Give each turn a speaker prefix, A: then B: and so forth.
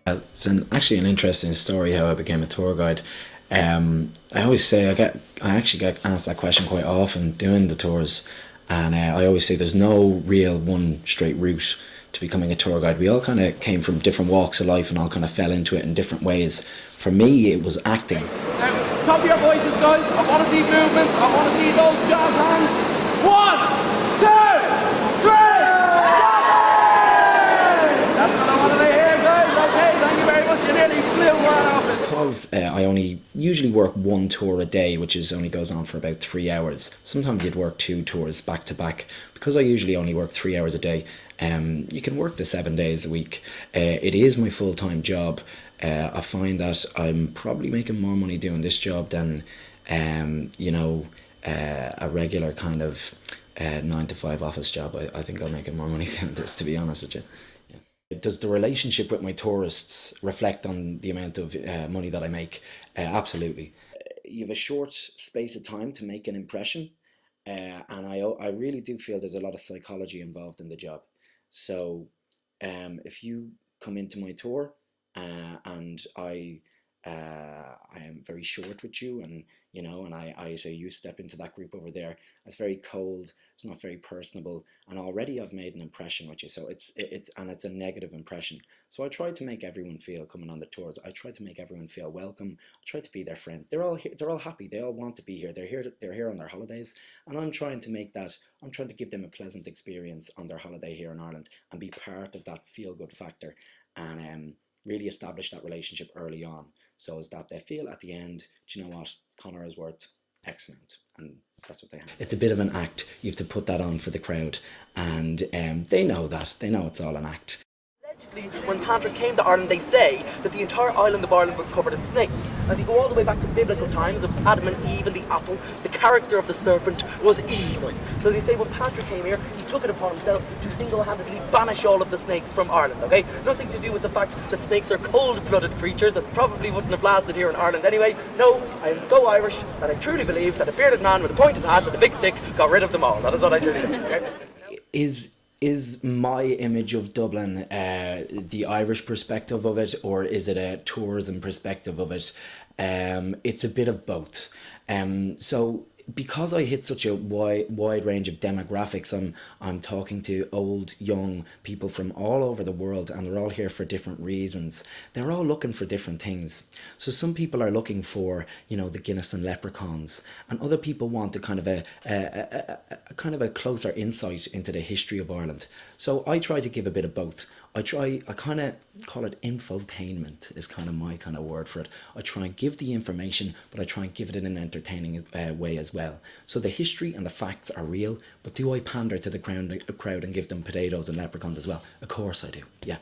A: Actually an interesting story how I became a tour guide. I always say I actually get asked that question quite often doing the tours, and I always say there's no real one straight route to becoming a tour guide. We all kind of came from different walks of life and all kind of fell into it in different ways. For me, it was acting.
B: Top of your voices, guys. I want to see movements. I want to see those jab hands. One, two, three. That's what I wanted to hear, guys. Okay, thank you very much. You nearly flew one off it.
A: Because I only usually work one tour a day, which is only goes on for about 3 hours. Sometimes you'd work two tours back to back. Because I usually only work 3 hours a day, you can work the 7 days a week. It is my full-time job. I find that I'm probably making more money doing this job than, a regular kind of 9 to 5 office job. I think I'm making more money doing this, to be honest with you. Does the relationship with my tourists reflect on the amount of money that I make? Absolutely. You have a short space of time to make an impression, and I really do feel there's a lot of psychology involved in the job. So, if you come into my tour and I am very short with you, and and I say you step into that group over there, it's very cold, it's not very personable, and already I've made an impression with you. So it's a negative impression. So I try to make everyone feel, coming on the tours, I try to make everyone feel welcome. I try to be their friend. They're all here, they're all happy, they all want to be here, they're here on their holidays, and I'm trying to give them a pleasant experience on their holiday here in Ireland and be part of that feel good factor, and really establish that relationship early on, so as that they feel at the end, do you know what, Connor is worth X amount, and that's what they have. It's a bit of an act. You have to put that on for the crowd, and they know that. They know it's all an act.
C: Allegedly, when Patrick came to Ireland, they say that the entire island of Ireland was covered in snakes. And if you go all the way back to biblical times of Adam and Eve and the apple, the character of the serpent was evil. So they say when Patrick came here, he took it upon himself to single-handedly banish all of the snakes from Ireland, okay? Nothing to do with the fact that snakes are cold-blooded creatures that probably wouldn't have lasted here in Ireland anyway. No, I am so Irish that I truly believe that a bearded man with a pointed hat and a big stick got rid of them all. That is what I truly believe, okay?
A: Is my image of Dublin the Irish perspective of it, or is it a tourism perspective of it? It's a bit of both. So because I hit such a wide range of demographics, I'm talking to old, young people from all over the world, and they're all here for different reasons. They're all looking for different things. So some people are looking for, the Guinness and leprechauns, and other people want a kind of a kind of a closer insight into the history of Ireland. So I try to give a bit of both. I kind of call it infotainment is kind of my kind of word for it. I try and give the information, but I try and give it in an entertaining way as well. So the history and the facts are real, but do I pander to the crowd and give them potatoes and leprechauns as well? Of course I do, yeah.